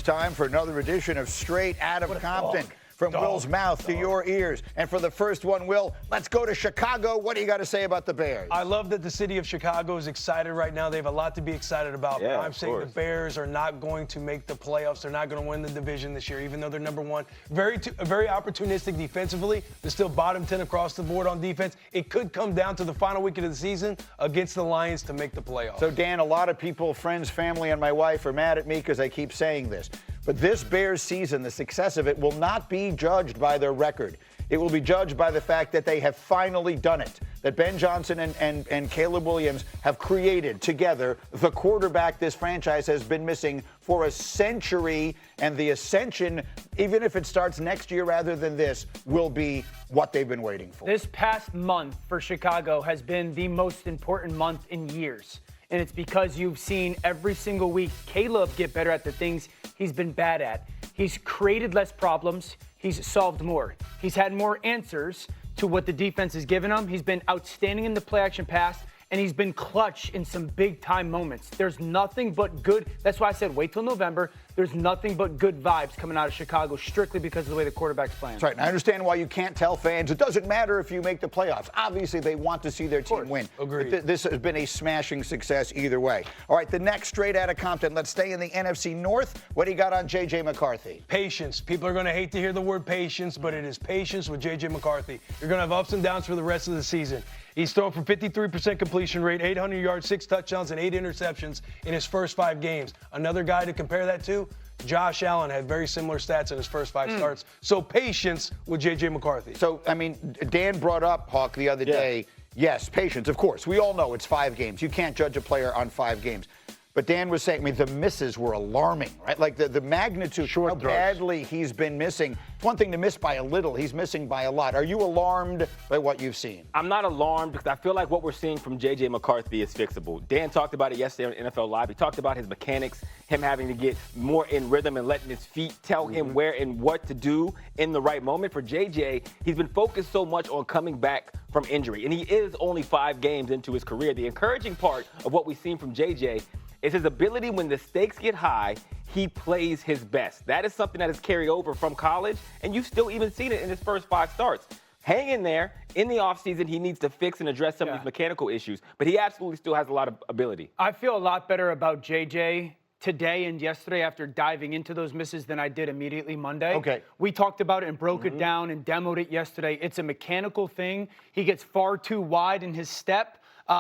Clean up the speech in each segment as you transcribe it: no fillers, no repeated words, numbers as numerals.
time for another edition of Straight Out of Compton. From Will's mouth to your ears. And for the first one, Will, let's go to Chicago. What do you got to say about the Bears? I love that the city of Chicago is excited right now. They have a lot to be excited about. Yeah, I'm saying the Bears are not going to make the playoffs. They're not going to win the division this year, even though they're number one. Very opportunistic defensively. They're still bottom 10 across the board on defense. It could come down to the final weekend of the season against the Lions to make the playoffs. So, Dan, a lot of people, friends, family, and my wife are mad at me because I keep saying this. But this Bears season, the success of it will not be judged by their record. It will be judged by the fact that they have finally done it, that Ben Johnson and Caleb Williams have created together the quarterback this franchise has been missing for a century, and the ascension, even if it starts next year rather than this, will be what they've been waiting for. This past month for Chicago has been the most important month in years. And it's because you've seen every single week Caleb get better at the things he's been bad at. He's created less problems. He's solved more. He's had more answers to what the defense has given him. He's been outstanding in the play action pass, and he's been clutch in some big time moments. There's nothing but good. That's why I said wait till November. There's nothing but good vibes coming out of Chicago strictly because of the way the quarterback's playing. That's right. And I understand why you can't tell fans it doesn't matter if you make the playoffs. Obviously, they want to see their team win. Agreed. This has been a smashing success either way. All right, the next Straight Out of Compton. Let's stay in the NFC North. What do you got on J.J. McCarthy? Patience. People are going to hate to hear the word patience, but it is patience with J.J. McCarthy. You're going to have ups and downs for the rest of the season. He's thrown for 53% completion rate, 800 yards, 6 touchdowns, and 8 interceptions in his first 5 games. Another guy to compare that to, Josh Allen, had very similar stats in his first 5 starts. So patience with J.J. McCarthy. So, I mean, Dan brought up, Hawk, the other day, yes, patience, of course. We all know it's 5 games. You can't judge a player on 5 games. But Dan was saying, I mean, the misses were alarming, right? Like the magnitude, how badly he's been missing. It's one thing to miss by a little. He's missing by a lot. Are you alarmed by what you've seen? I'm not alarmed because I feel like what we're seeing from J.J. McCarthy is fixable. Dan talked about it yesterday on NFL Live. He talked about his mechanics, him having to get more in rhythm and letting his feet tell him where and what to do in the right moment. For J.J., he's been focused so much on coming back from injury, and he is only 5 games into his career. The encouraging part of what we've seen from J.J. is his ability when the stakes get high, he plays his best. That is something that is carried over from college, and you've still even seen it in his first 5 starts. Hang in there. In the offseason, he needs to fix and address some of these mechanical issues, but he absolutely still has a lot of ability. I feel a lot better about JJ today and yesterday after diving into those misses than I did immediately Monday. Okay. We talked about it and broke it down and demoed it yesterday. It's a mechanical thing. He gets far too wide in his step.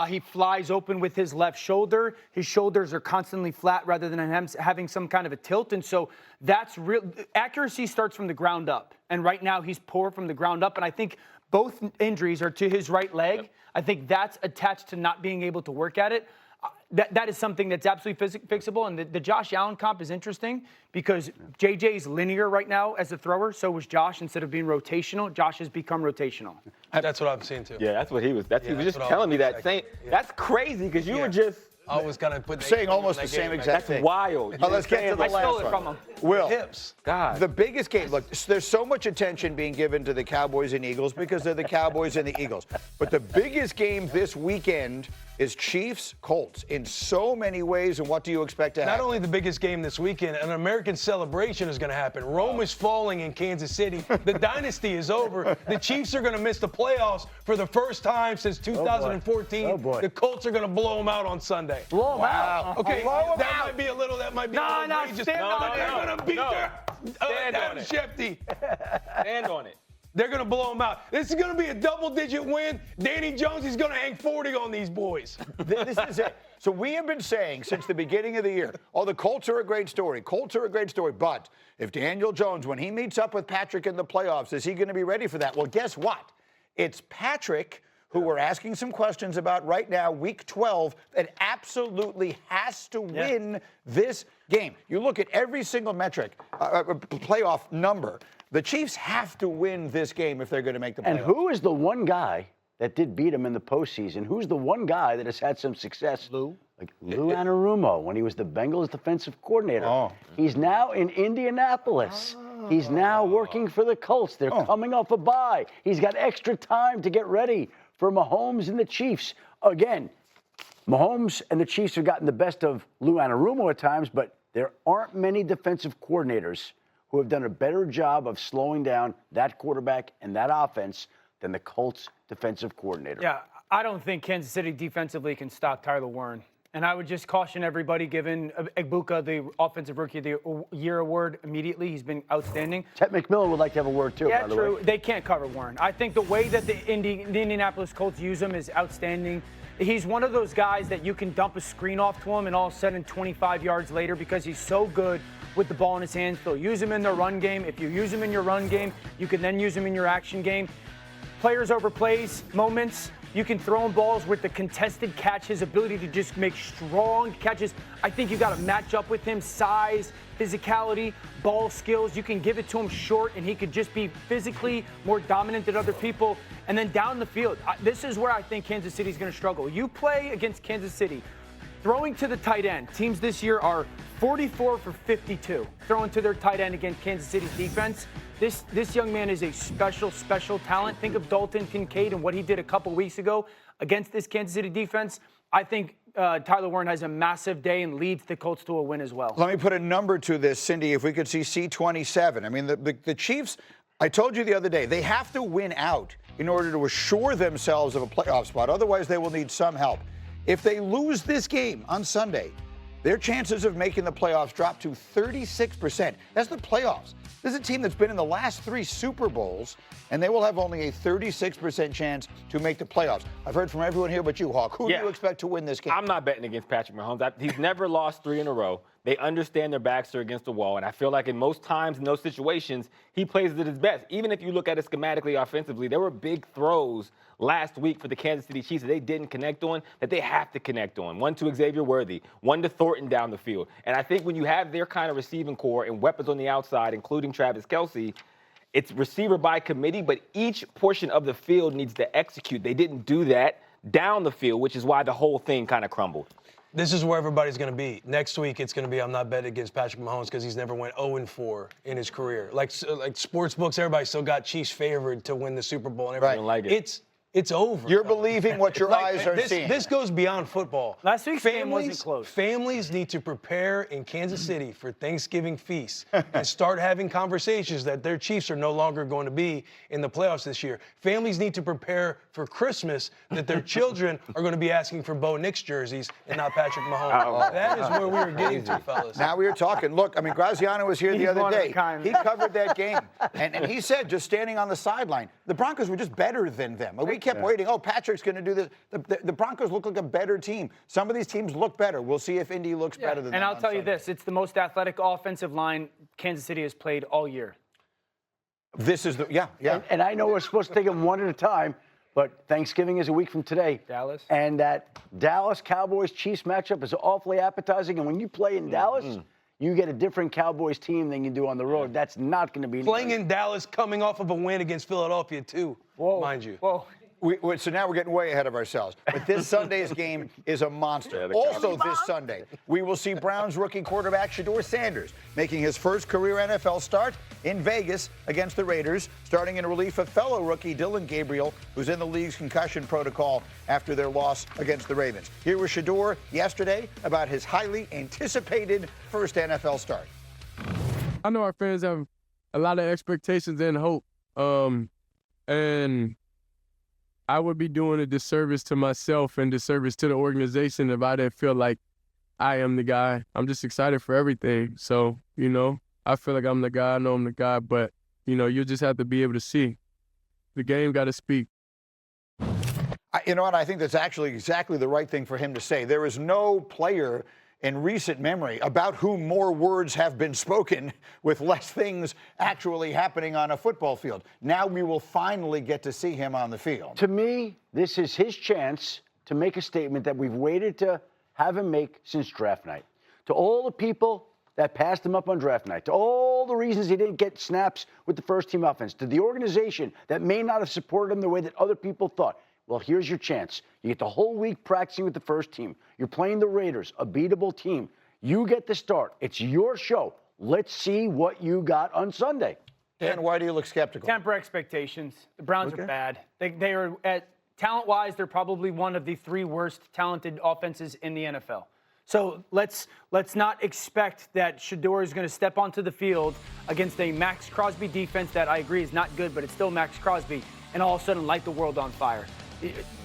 He flies open with his left shoulder. His shoulders are constantly flat rather than him having some kind of a tilt. And so that's real. Accuracy starts from the ground up. And right now he's poor from the ground up. And I think both injuries are to his right leg. Yep. I think that's attached to not being able to work at it. That is something that's absolutely fixable. And the Josh Allen comp is interesting because JJ is linear right now as a thrower. So was Josh. Instead of being rotational, Josh has become rotational. That's what I'm seeing, too. Yeah, that's what he was. He was just telling me that. Saying that's crazy because you were just. I was going to put saying almost the same exact thing. That's wild. Let's get to the I last stole one. it from him. Will, hips. God. The biggest game, look, there's so much attention being given to the Cowboys and Eagles because they're the Cowboys and the Eagles. But the biggest game this weekend is Chiefs-Colts in so many ways, and what do you expect to happen? Not only the biggest game this weekend, an American celebration is going to happen. Rome is falling in Kansas City. The dynasty is over. The Chiefs are going to miss the playoffs for the first time since 2014. Oh, boy. The Colts are going to blow them out on Sunday. Blow him out. Okay, Blow 'em that out. might be a little outrageous. stand on They're it. going to beat Stand on Adam it. Shefty. Stand on it. They're going to blow them out. This is going to be a double-digit win. Danny Jones is going to hang 40 on these boys. This is it. So we have been saying since the beginning of the year, the Colts are a great story. Colts are a great story. But if Daniel Jones, when he meets up with Patrick in the playoffs, is he going to be ready for that? Well, guess what? It's Patrick, who we're asking some questions about right now, week 12, that absolutely has to win this game. You look at every single metric, playoff number. The Chiefs have to win this game if they're going to make the playoffs. And who is the one guy that did beat him in the postseason? Who's the one guy that has had some success? Lou Anarumo, when he was the Bengals defensive coordinator. Oh. He's now in Indianapolis. He's now working for the Colts. They're coming off a bye. He's got extra time to get ready for Mahomes and the Chiefs. Again, Mahomes and the Chiefs have gotten the best of Lou Anarumo at times, but There aren't many defensive coordinators who have done a better job of slowing down that quarterback and that offense than the Colts defensive coordinator. Yeah, I don't think Kansas City defensively can stop Tyler Warren. And I would just caution everybody, giving Egbuka the Offensive Rookie of the Year award immediately. He's been outstanding. Ted McMillan would like to have a word, too, Yeah, by the true. way. They can't cover Warren. I think the way that the Indianapolis Colts use him is outstanding. He's one of those guys that you can dump a screen off to him and all of a sudden 25 yards later, because he's so good with the ball in his hands. They'll use him in their run game. If you use him in your run game, you can then use him in your action game. Players over plays, moments. You can throw him balls with the contested catch, his ability to just make strong catches. I think you got to match up with him, size, physicality, ball skills. You can give it to him short, and he could just be physically more dominant than other people. And then down the field, this is where I think Kansas City's going to struggle. You play against Kansas City, throwing to the tight end. Teams this year are 44 for 52 throwing to their tight end against Kansas City's defense. This young man is a special talent. Think of Dalton Kincaid and what he did a couple weeks ago against this Kansas City defense. I think Tyler Warren has a massive day and leads the Colts to a win as well. Let me put a number to this, Cindy, if we could see C27. I mean, the Chiefs, I told you the other day, they have to win out in order to assure themselves of a playoff spot. Otherwise, they will need some help. If they lose this game on Sunday, their chances of making the playoffs drop to 36%. That's the playoffs. This is a team that's been in the last 3 Super Bowls, and they will have only a 36% chance to make the playoffs. I've heard from everyone here but you, Hawk. Who do you expect to win this game? I'm not betting against Patrick Mahomes. He's never lost 3 in a row. They understand their backs are against the wall, and I feel like in most times in those situations, he plays it his best. Even if you look at it schematically offensively, there were big throws last week for the Kansas City Chiefs that they didn't connect on, that they have to connect on. One to Xavier Worthy, one to Thornton down the field. And I think when you have their kind of receiving core and weapons on the outside, including Travis Kelce, it's receiver by committee, but each portion of the field needs to execute. They didn't do that down the field, which is why the whole thing kind of crumbled. This is where everybody's going to be. Next week, it's going to be I'm not betting against Patrick Mahomes because he's never went 0-4 in his career. Like sports books, everybody still got Chiefs favored to win the Super Bowl and everything. Right. Like it. It's over. You're believing what your eyes are seeing. This goes beyond football. Last week's game wasn't close. Families need to prepare in Kansas City for Thanksgiving feasts and start having conversations that their Chiefs are no longer going to be in the playoffs this year. Families need to prepare for Christmas that their children are going to be asking for Bo Nix jerseys and not Patrick Mahomes. That is where we are getting to, fellas. Now we are talking. Look, I mean, Graziano was here the other day. He covered that game. And he said, just standing on the sideline, the Broncos were just better than them. We kept waiting. Oh, Patrick's going to do this. The Broncos look like a better team. Some of these teams look better. We'll see if Indy looks better than them. And I'll tell you this, it's the most athletic offensive line Kansas City has played all year. This is the, And I know we're supposed to take them one at a time, but Thanksgiving is a week from today. Dallas. And that Dallas Cowboys-Chiefs matchup is awfully appetizing. And when you play in Dallas, you get a different Cowboys team than you do on the road. That's not going to be playing in Dallas, coming off of a win against Philadelphia, too, mind you. Whoa. So now we're getting way ahead of ourselves. But this Sunday's game is a monster. Also this Sunday, we will see Browns rookie quarterback Shedeur Sanders making his first career NFL start in Vegas against the Raiders, starting in relief of fellow rookie Dylan Gabriel, who's in the league's concussion protocol after their loss against the Ravens. Here was Shedeur yesterday about his highly anticipated first NFL start. I know our fans have a lot of expectations and hope, and I would be doing a disservice to myself and disservice to the organization if I didn't feel like I am the guy. I'm just excited for everything. So, I feel like I'm the guy. I know I'm the guy, but, you just have to be able to see. The game got to speak. You know what? I think that's actually exactly the right thing for him to say. There is no player in recent memory about whom more words have been spoken with less things actually happening on a football field. Now we will finally get to see him on the field. To me, this is his chance to make a statement that we've waited to have him make since draft night. To all the people that passed him up on draft night, to all the reasons he didn't get snaps with the first team offense, to the organization that may not have supported him the way that other people thought. Well, here's your chance. You get the whole week practicing with the first team. You're playing the Raiders, a beatable team. You get the start. It's your show. Let's see what you got on Sunday. Dan, why do you look skeptical? Temper expectations. The Browns are bad. They are, talent-wise, they're probably one of the 3 worst talented offenses in the NFL. So let's not expect that Shedeur is going to step onto the field against a Max Crosby defense that I agree is not good, but it's still Max Crosby, and all of a sudden light the world on fire.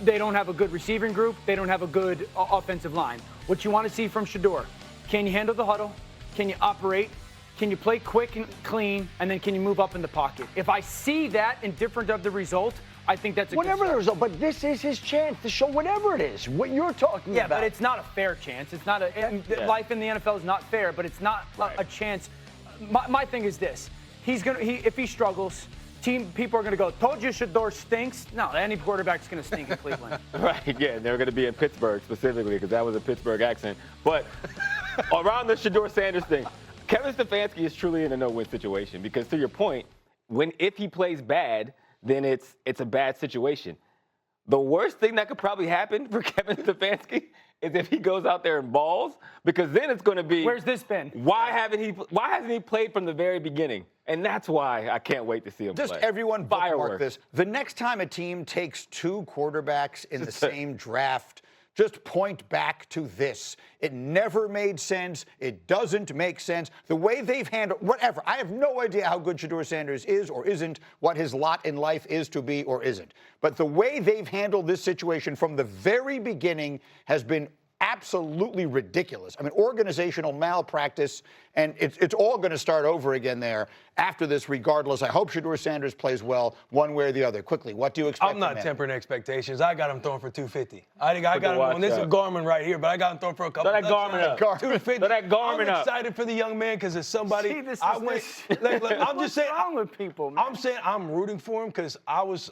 They don't have a good receiving group. They don't have a good offensive line. What you want to see from Shedeur, can you handle the huddle? Can you operate? Can you play quick and clean? And then can you move up in the pocket? If I see that indifferent of the result, I think that's a Whatever good the result, but this is his chance to show whatever it is, what you're talking Yeah, about. but it's not a fair chance. It's not life in the NFL is not fair, but it's not a chance. My thing is this: if he struggles, people are gonna go, "Told you Shedeur stinks." No, any quarterback's gonna stink in Cleveland. Right, yeah, they're going to be in Pittsburgh specifically because that was a Pittsburgh accent. But around the Shedeur Sanders thing, Kevin Stefanski is truly in a no-win situation because, to your point, if he plays bad, then it's a bad situation. The worst thing that could probably happen for Kevin Stefanski is if he goes out there and balls, because then it's going to be, Where's this been? Why hasn't he played from the very beginning? And that's why I can't wait to see him Just play. everyone bookmark Fireworks. this. The next time a team takes 2 quarterbacks in the same draft, just point back to this. It never made sense. It doesn't make sense. The way they've handled whatever. I have no idea how good Shedeur Sanders is or isn't, what his lot in life is to be or isn't. But the way they've handled this situation from the very beginning has been absolutely ridiculous. I mean, organizational malpractice, and it's all going to start over again there after this, regardless. I hope Shedeur Sanders plays well one way or the other. Quickly, what do you expect? I'm not tempering expectations. I got him throwing for 250. I got him on. This is Garmin right here, but I got him throwing for a couple. Throw that Garmin up. 250. Throw that Garmin up. I'm excited for the young man because it's somebody. See, this I is went. this- I'm just saying. What's wrong with people, man? I'm saying I'm rooting for him because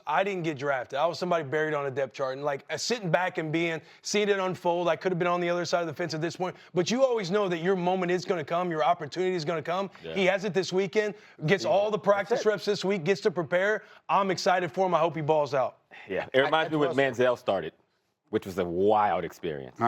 I didn't get drafted. I was somebody buried on a depth chart, and like sitting back and seeing it unfold. I could have been on the other side of the fence at this point, but you always know that your moment is going to come, your opportunity is going to come. Yeah. He has it this weekend. Gets all the practice reps this week. Gets to prepare. I'm excited for him. I hope he balls out. Yeah, it reminds me when Manziel started, which was a wild experience.